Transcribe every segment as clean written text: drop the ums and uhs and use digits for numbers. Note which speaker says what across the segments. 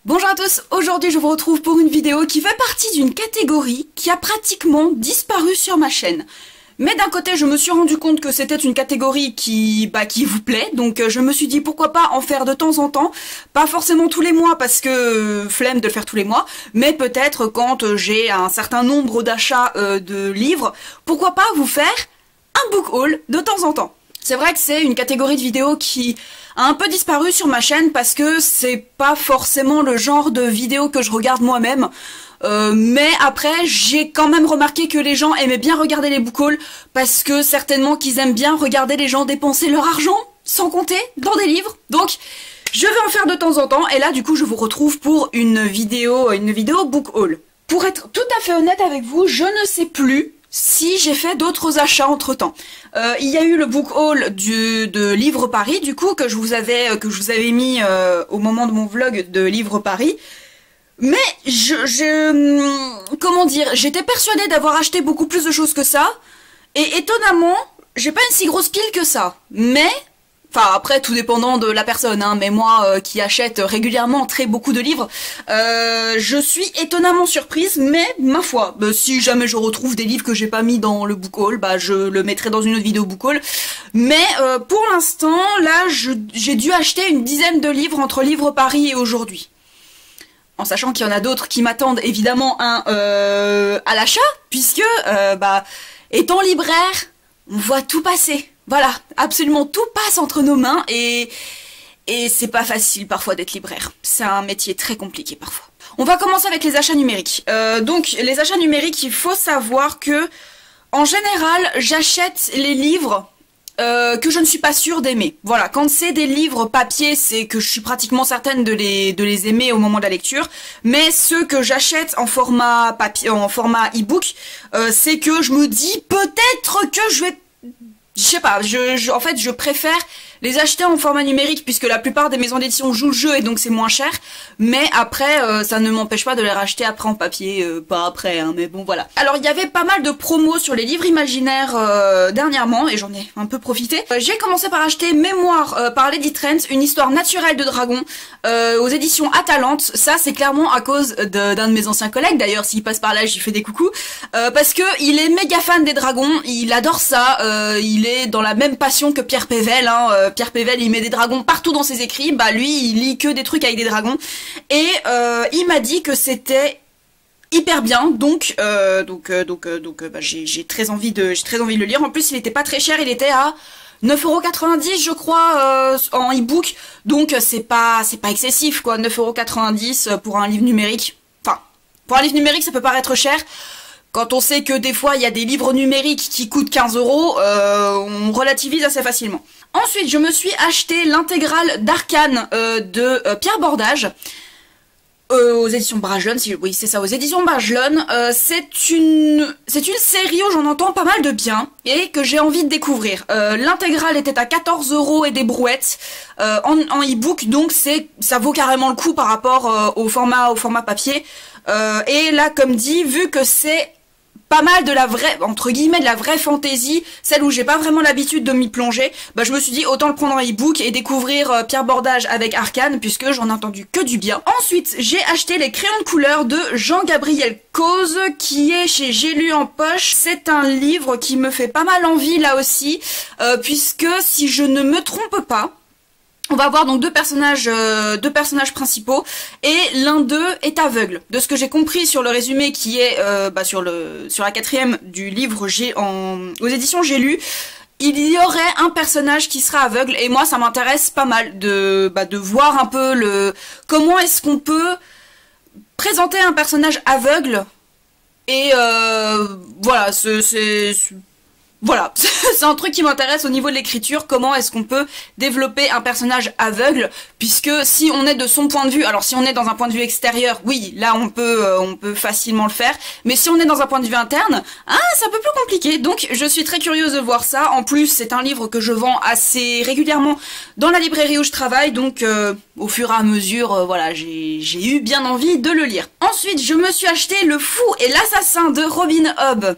Speaker 1: Bonjour à tous, aujourd'hui je vous retrouve pour une vidéo qui fait partie d'une catégorie qui a pratiquement disparu sur ma chaîne. Mais d'un côté je me suis rendu compte que c'était une catégorie qui vous plaît, donc je me suis dit pourquoi pas en faire de temps en temps, pas forcément tous les mois parce que flemme de le faire tous les mois, mais peut-être quand j'ai un certain nombre d'achats de livres, pourquoi pas vous faire un book haul de temps en temps. C'est vrai que c'est une catégorie de vidéos qui a un peu disparu sur ma chaîne parce que c'est pas forcément le genre de vidéo que je regarde moi-même. Mais après, j'ai quand même remarqué que les gens aimaient bien regarder les book hauls parce que certainement qu'ils aiment bien regarder les gens dépenser leur argent, sans compter, dans des livres. Donc, je vais en faire de temps en temps et là, du coup, je vous retrouve pour une vidéo book haul. Pour être tout à fait honnête avec vous, je ne sais plus si j'ai fait d'autres achats entre temps. Il y a eu le book haul de Livre Paris, du coup, que je vous avais mis au moment de mon vlog de Livre Paris. Mais comment dire, j'étais persuadée d'avoir acheté beaucoup plus de choses que ça. Et étonnamment, j'ai pas une si grosse pile que ça. Mais, enfin après tout dépendant de la personne, hein, mais moi qui achète régulièrement beaucoup de livres, je suis étonnamment surprise, mais ma foi, si jamais je retrouve des livres que j'ai pas mis dans le book haul, je le mettrai dans une autre vidéo book haul. Mais pour l'instant, là, j'ai dû acheter une dizaine de livres entre Livre Paris et aujourd'hui. En sachant qu'il y en a d'autres qui m'attendent évidemment à l'achat, puisque, étant libraire, on voit tout passer. Voilà, absolument tout passe entre nos mains et c'est pas facile parfois d'être libraire. C'est un métier très compliqué parfois. On va commencer avec les achats numériques. Donc les achats numériques, il faut savoir que en général, j'achète les livres que je ne suis pas sûre d'aimer. Voilà, quand c'est des livres papier, c'est que je suis pratiquement certaine de les aimer au moment de la lecture. Mais ceux que j'achète en format papier, en format e-book, c'est que je me dis peut-être que je vais... Je sais pas, en fait je préfère les acheter en format numérique puisque la plupart des maisons d'édition jouent le jeu et donc c'est moins cher. Mais après, ça ne m'empêche pas de les racheter après en papier, pas après, hein, mais bon voilà. Alors il y avait pas mal de promos sur les livres imaginaires dernièrement et j'en ai un peu profité. J'ai commencé par acheter Mémoire par Lady Trent, une histoire naturelle de dragon aux éditions Atalante. Ça c'est clairement à cause d'un de mes anciens collègues, d'ailleurs s'il passe par là j'y fais des coucous, parce que il est méga fan des dragons, il adore ça, il est dans la même passion que Pierre Pével, hein. Pierre Pével il met des dragons partout dans ses écrits, lui il lit que des trucs avec des dragons et il m'a dit que c'était hyper bien, donc j'ai très envie de le lire. En plus il était pas très cher, il était à 9,90€ je crois en e-book, donc c'est pas excessif quoi, 9,90€ pour un livre numérique. Enfin, pour un livre numérique ça peut paraître cher. Quand on sait que des fois il y a des livres numériques qui coûtent 15€, on relativise assez facilement. Ensuite, je me suis acheté l'intégrale d'Arcane de Pierre Bordage aux éditions Bragelonne, oui c'est ça, aux éditions Bragelonne. C'est une série où j'en entends pas mal de bien et que j'ai envie de découvrir. L'intégrale était à 14€ et des brouettes en e-book, donc ça vaut carrément le coup par rapport au format papier. Et là, comme dit, vu que c'est pas mal de la vraie, entre guillemets, de la vraie fantasy, celle où j'ai pas vraiment l'habitude de m'y plonger, je me suis dit autant le prendre en e-book et découvrir Pierre Bordage avec Arcane, puisque j'en ai entendu que du bien. Ensuite, j'ai acheté les crayons de couleur de Jean-Gabriel Cause, qui est chez J'ai lu en poche. C'est un livre qui me fait pas mal envie là aussi, puisque si je ne me trompe pas, on va avoir donc deux personnages principaux et l'un d'eux est aveugle. De ce que j'ai compris sur le résumé qui est sur la 4e du livre aux éditions J'ai lu, il y aurait un personnage qui sera aveugle et moi ça m'intéresse pas mal de voir un peu comment est-ce qu'on peut présenter un personnage aveugle et voilà, voilà, c'est un truc qui m'intéresse au niveau de l'écriture, comment est-ce qu'on peut développer un personnage aveugle, puisque si on est de son point de vue, alors si on est dans un point de vue extérieur, oui, là on peut facilement le faire, mais si on est dans un point de vue interne, c'est un peu plus compliqué, donc je suis très curieuse de voir ça. En plus c'est un livre que je vends assez régulièrement dans la librairie où je travaille, donc au fur et à mesure, voilà, j'ai eu bien envie de le lire. Ensuite je me suis acheté Le Fou et l'Assassin de Robin Hobb.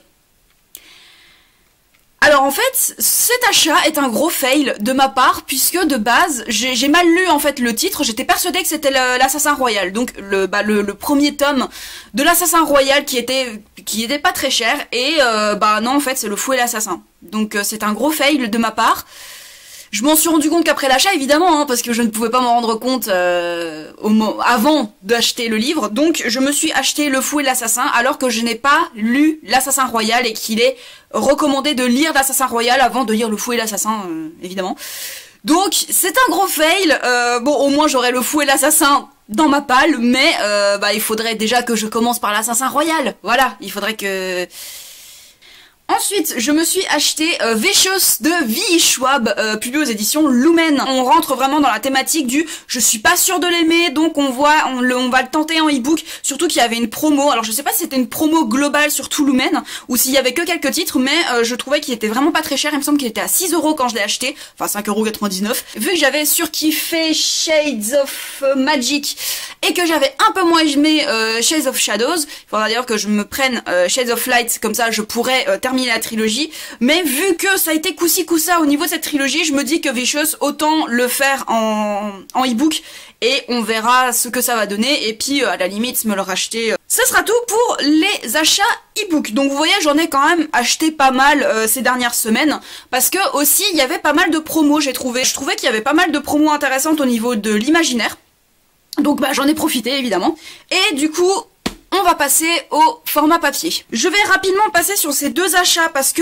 Speaker 1: Alors en fait, cet achat est un gros fail de ma part, puisque de base, j'ai mal lu en fait le titre, j'étais persuadée que c'était l'Assassin Royal, donc le premier tome de l'Assassin Royal qui était pas très cher, et bah non en fait c'est le Fou et l'Assassin. Donc c'est un gros fail de ma part. Je m'en suis rendu compte qu'après l'achat, évidemment, hein, parce que je ne pouvais pas m'en rendre compte avant d'acheter le livre. Donc, je me suis acheté Le Fou et l'Assassin, alors que je n'ai pas lu l'Assassin Royal et qu'il est recommandé de lire l'Assassin Royal avant de lire Le Fou et l'Assassin, évidemment. Donc, c'est un gros fail. Bon, au moins, j'aurai Le Fou et l'Assassin dans ma palle, mais bah, il faudrait déjà que je commence par l'Assassin Royal. Voilà, il faudrait que... Ensuite, je me suis acheté Vicious de V.E. Schwab, publié aux éditions Lumen. On rentre vraiment dans la thématique du je suis pas sûre de l'aimer, donc on va le tenter en e-book, surtout qu'il y avait une promo. Alors je sais pas si c'était une promo globale sur tout Lumen, ou s'il y avait que quelques titres, mais je trouvais qu'il était vraiment pas très cher. Il me semble qu'il était à 6 € quand je l'ai acheté, enfin 5,99 €. Vu que j'avais surkiffé Shades of Magic, et que j'avais un peu moins aimé Shades of Shadows, il faudra d'ailleurs que je me prenne Shades of Light, comme ça je pourrais terminer la trilogie, mais vu que ça a été coup-ci coup-ça au niveau de cette trilogie, je me dis que Vicious, autant le faire en e-book, et on verra ce que ça va donner, et puis à la limite me le racheter. Ce sera tout pour les achats e-book. Donc vous voyez, j'en ai quand même acheté pas mal ces dernières semaines, parce que aussi il y avait pas mal de promos, je trouvais qu'il y avait pas mal de promos intéressantes au niveau de l'imaginaire, donc bah j'en ai profité évidemment, et du coup on va passer au format papier. Je vais rapidement passer sur ces deux achats parce que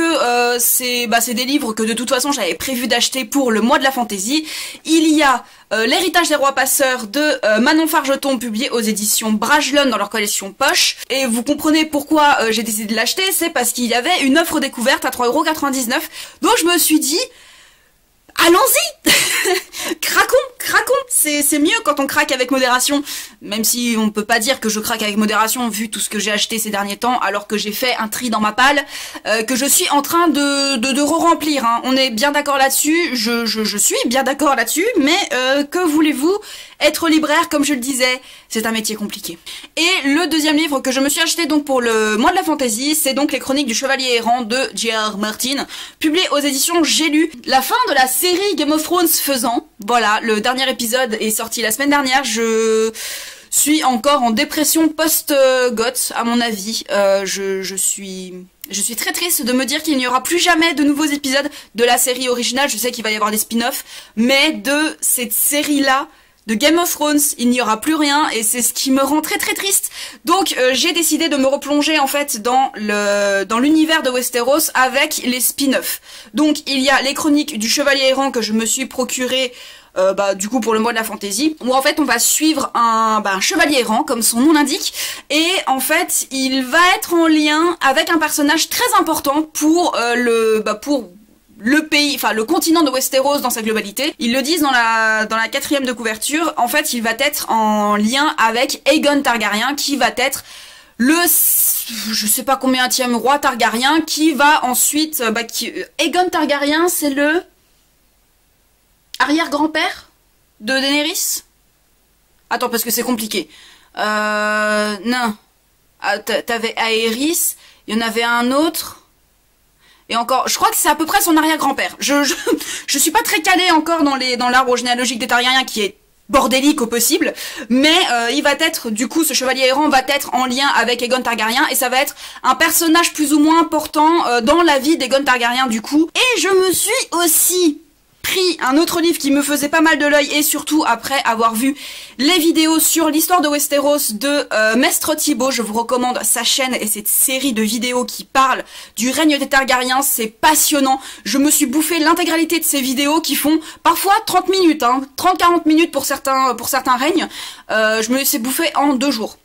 Speaker 1: c'est des livres que de toute façon j'avais prévu d'acheter pour le mois de la fantaisie. Il y a L'héritage des rois passeurs de Manon Fargeton, publié aux éditions Bragelonne dans leur collection Poche. Et vous comprenez pourquoi j'ai décidé de l'acheter, c'est parce qu'il y avait une offre découverte à 3,99 €. Donc je me suis dit, allons-y. Craquons, c'est mieux quand on craque avec modération, même si on peut pas dire que je craque avec modération vu tout ce que j'ai acheté ces derniers temps, alors que j'ai fait un tri dans ma palle, que je suis en train de re-remplir, hein. On est bien d'accord là-dessus, je suis bien d'accord là-dessus, mais que voulez-vous, être libraire, comme je le disais, c'est un métier compliqué. Et le deuxième livre que je me suis acheté donc pour le mois de la fantaisie, c'est donc Les Chroniques du Chevalier Errant de J.R. Martin, publié aux éditions J'ai lu. La fin de la série Game of Thrones faisant, voilà, le dernier épisode est sorti la semaine dernière, je suis encore en dépression post-goth, à mon avis. Je suis très triste de me dire qu'il n'y aura plus jamais de nouveaux épisodes de la série originale. Je sais qu'il va y avoir des spin-offs, mais de cette série-là, de Game of Thrones, il n'y aura plus rien, et c'est ce qui me rend très très triste. Donc j'ai décidé de me replonger en fait dans l'univers de Westeros avec les spin-offs. Donc il y a les Chroniques du Chevalier Errant que je me suis procuré du coup pour le mois de la fantaisie, où en fait on va suivre un chevalier errant comme son nom l'indique, et en fait il va être en lien avec un personnage très important pour le pays, enfin le continent de Westeros dans sa globalité. Ils le disent dans la 4e de couverture. En fait, il va être en lien avec Aegon Targaryen, qui va être je sais pas combienième roi Targaryen, qui va ensuite... Aegon Targaryen, c'est le arrière-grand-père de Daenerys. Attends, parce que c'est compliqué. Non. T'avais Aerys, il y en avait un autre... Et encore, je crois que c'est à peu près son arrière-grand-père. Je suis pas très calée encore dans l'arbre généalogique des Targaryens, qui est bordélique au possible, mais il va être, du coup, ce chevalier errant va être en lien avec Aegon Targaryen, et ça va être un personnage plus ou moins important dans la vie d'Aegon Targaryen, du coup. Et je me suis aussi pris un autre livre qui me faisait pas mal de l'œil, et surtout après avoir vu les vidéos sur l'histoire de Westeros de Mestre Thibaut. Je vous recommande sa chaîne et cette série de vidéos qui parlent du règne des Targaryens, c'est passionnant. Je me suis bouffé l'intégralité de ces vidéos qui font parfois 30 minutes, hein, 30-40 minutes pour certains règnes. Je me les ai bouffés en 2 jours.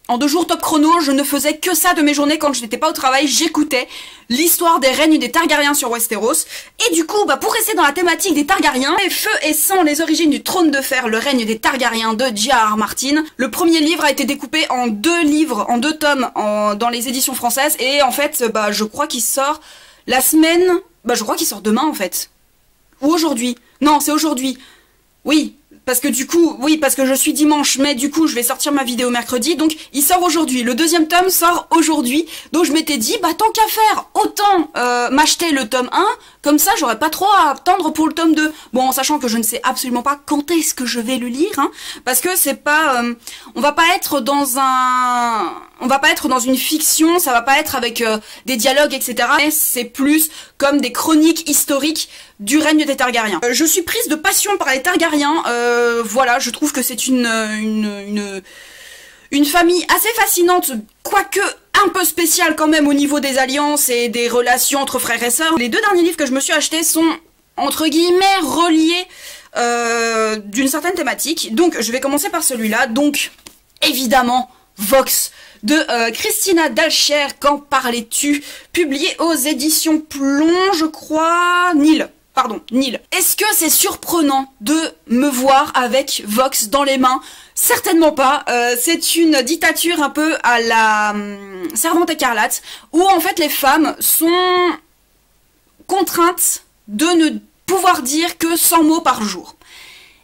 Speaker 1: En 2 jours top chrono, je ne faisais que ça de mes journées quand je n'étais pas au travail, j'écoutais l'histoire des règnes des Targaryens sur Westeros. Et du coup, pour rester dans la thématique des Targaryens, Feu et sang, les origines du trône de fer, le règne des Targaryens de J.R. Martin. Le premier livre a été découpé en 2 livres, en 2 tomes dans les éditions françaises, et en fait, je crois qu'il sort la semaine... je crois qu'il sort demain en fait. Ou aujourd'hui. Non, c'est aujourd'hui. Oui. parce que du coup, oui, parce que je suis dimanche, mais du coup, je vais sortir ma vidéo mercredi, donc il sort aujourd'hui. Le deuxième tome sort aujourd'hui, donc je m'étais dit, bah tant qu'à faire, autant m'acheter le tome 1, comme ça, j'aurais pas trop à attendre pour le tome 2. Bon, en sachant que je ne sais absolument pas quand est-ce que je vais le lire, hein, parce que c'est pas... on va pas être dans une fiction, ça va pas être avec des dialogues, etc. C'est plus comme des chroniques historiques du règne des Targaryens. Je suis prise de passion par les Targaryens, voilà, je trouve que c'est une famille assez fascinante, quoique un peu spéciale quand même au niveau des alliances et des relations entre frères et sœurs. Les deux derniers livres que je me suis achetés sont, entre guillemets, reliés d'une certaine thématique. Donc je vais commencer par celui-là, donc évidemment Vox de Christina Dalcher, Qu'en parlais-tu, publié aux éditions Plomb, je crois, Nil. Pardon, Nil. Est-ce que c'est surprenant de me voir avec Vox dans les mains? Certainement pas. C'est une dictature un peu à la Servante écarlate, où en fait les femmes sont contraintes de ne pouvoir dire que 100 mots par jour.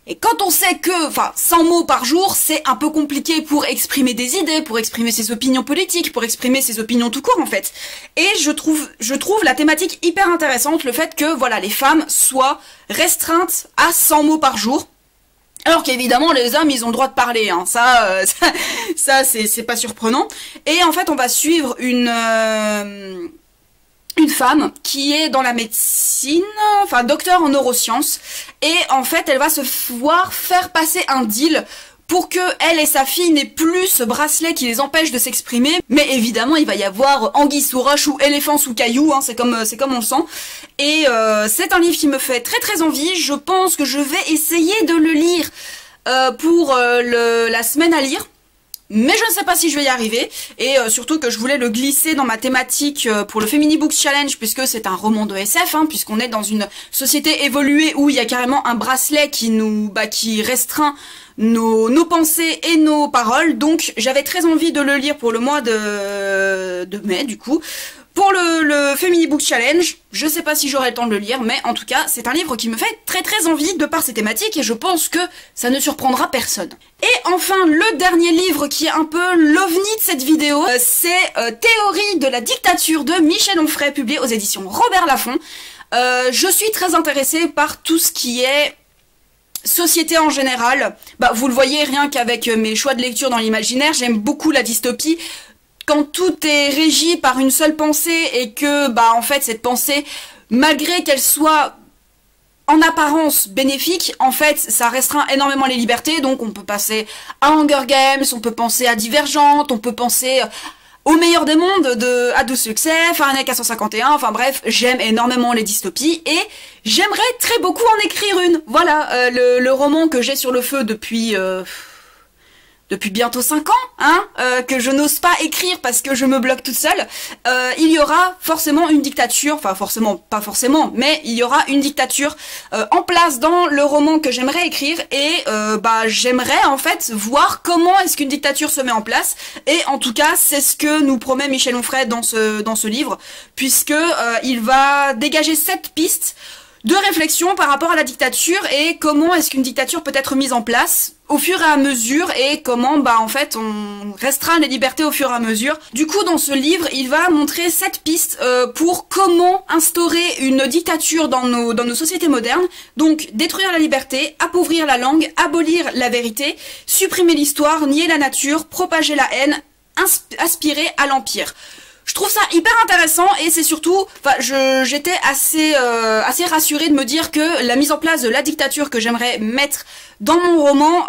Speaker 1: Et quand on sait que, enfin, 100 mots par jour, c'est un peu compliqué pour exprimer des idées, pour exprimer ses opinions politiques, pour exprimer ses opinions tout court, en fait. Et je trouve la thématique hyper intéressante, le fait que, voilà, les femmes soient restreintes à 100 mots par jour. Alors qu'évidemment, les hommes, ils ont le droit de parler, hein. Ça c'est pas surprenant. Et en fait, on va suivre une femme qui est dans la médecine, enfin docteur en neurosciences, et en fait elle va se voir faire passer un deal pour que elle et sa fille n'aient plus ce bracelet qui les empêche de s'exprimer. Mais évidemment il va y avoir anguille sous roche ou éléphant sous caillou, hein, c'est comme on le sent. Et c'est un livre qui me fait très très envie. Je pense que je vais essayer de le lire pour la semaine à lire. Mais je ne sais pas si je vais y arriver, et surtout que je voulais le glisser dans ma thématique pour le Femini Books Challenge, puisque c'est un roman de SF, hein, puisqu'on est dans une société évoluée où il y a carrément un bracelet qui restreint nos pensées et nos paroles. Donc j'avais très envie de le lire pour le mois de mai, du coup. Pour le Femini Books Challenge, je sais pas si j'aurai le temps de le lire, mais en tout cas, c'est un livre qui me fait très très envie de par ses thématiques, et je pense que ça ne surprendra personne. Et enfin, le dernier livre qui est un peu l'ovni de cette vidéo, c'est Théorie de la dictature de Michel Onfray, publié aux éditions Robert Laffont. Je suis très intéressée par tout ce qui est société en général. Bah, vous le voyez rien qu'avec mes choix de lecture dans l'imaginaire, j'aime beaucoup la dystopie. Quand tout est régi par une seule pensée et que, en fait, cette pensée, malgré qu'elle soit en apparence bénéfique, en fait, ça restreint énormément les libertés. Donc, on peut passer à Hunger Games, on peut penser à Divergente, on peut penser au meilleur des mondes, à 12 succès, Fahrenheit 451, enfin bref, j'aime énormément les dystopies et j'aimerais très beaucoup en écrire une. Voilà, le roman que j'ai sur le feu depuis bientôt 5 ans, hein, que je n'ose pas écrire parce que je me bloque toute seule, il y aura forcément une dictature, enfin forcément, pas forcément, mais il y aura une dictature en place dans le roman que j'aimerais écrire, et j'aimerais en fait voir comment est-ce qu'une dictature se met en place, et en tout cas c'est ce que nous promet Michel Onfray dans ce livre, puisque il va dégager 7 pistes de réflexion par rapport à la dictature et comment est-ce qu'une dictature peut être mise en place au fur et à mesure, et comment en fait on restreint les libertés au fur et à mesure. Du coup dans ce livre il va montrer 7 pistes pour comment instaurer une dictature dans nos sociétés modernes. Donc détruire la liberté, appauvrir la langue, abolir la vérité, supprimer l'histoire, nier la nature, propager la haine, aspirer à l'empire. Je trouve ça hyper intéressant, et c'est surtout, j'étais assez rassurée de me dire que la mise en place de la dictature que j'aimerais mettre dans mon roman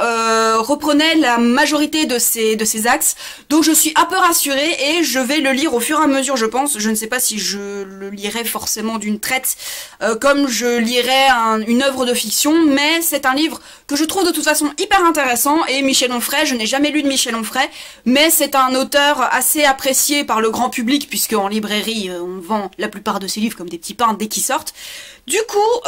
Speaker 1: reprenait la majorité de ces axes. Donc je suis un peu rassurée et je vais le lire au fur et à mesure, je pense. Je ne sais pas si je le lirai forcément d'une traite comme je lirais une œuvre de fiction, mais c'est un livre que je trouve de toute façon hyper intéressant. Et Michel Onfray, je n'ai jamais lu de Michel Onfray, mais c'est un auteur assez apprécié par le grand public, puisque en librairie on vend la plupart de ses livres comme des petits pains dès qu'ils sortent. Du coup,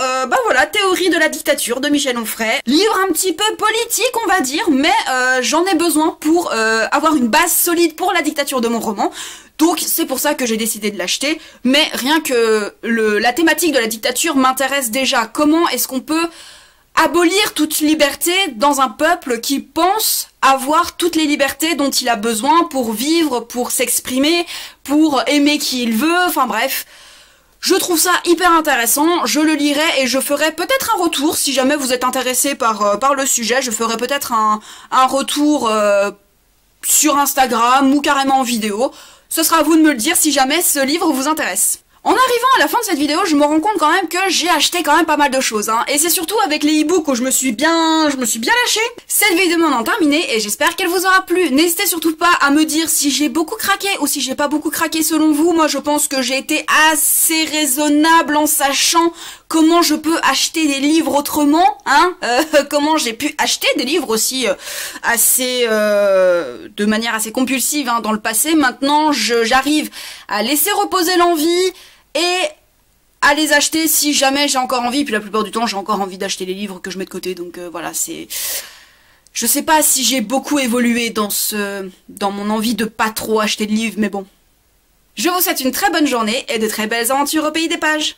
Speaker 1: voilà, Théorie de la dictature de Michel Onfray. Livre un petit peu politique, on va dire, mais j'en ai besoin pour avoir une base solide pour la dictature de mon roman. Donc c'est pour ça que j'ai décidé de l'acheter. Mais rien que la thématique de la dictature m'intéresse déjà. Comment est-ce qu'on peut abolir toute liberté dans un peuple qui pense avoir toutes les libertés dont il a besoin pour vivre, pour s'exprimer, pour aimer qui il veut, enfin bref. Je trouve ça hyper intéressant, je le lirai et je ferai peut-être un retour, si jamais vous êtes intéressé par le sujet, je ferai peut-être un retour sur Instagram ou carrément en vidéo. Ce sera à vous de me le dire si jamais ce livre vous intéresse. En arrivant à la fin de cette vidéo, je me rends compte quand même que j'ai acheté quand même pas mal de choses, hein. Et c'est surtout avec les e-books où je me suis bien lâchée. Cette vidéo m'en est terminée et j'espère qu'elle vous aura plu. N'hésitez surtout pas à me dire si j'ai beaucoup craqué ou si j'ai pas beaucoup craqué selon vous. Moi, je pense que j'ai été assez raisonnable en sachant comment je peux acheter des livres autrement, hein. Comment j'ai pu acheter des livres aussi de manière assez compulsive, hein, dans le passé. Maintenant, j'arrive à laisser reposer l'envie et à les acheter si jamais j'ai encore envie, puis la plupart du temps j'ai encore envie d'acheter les livres que je mets de côté, donc voilà, c'est... Je sais pas si j'ai beaucoup évolué dans mon envie de pas trop acheter de livres, mais bon. Je vous souhaite une très bonne journée et de très belles aventures au pays des pages.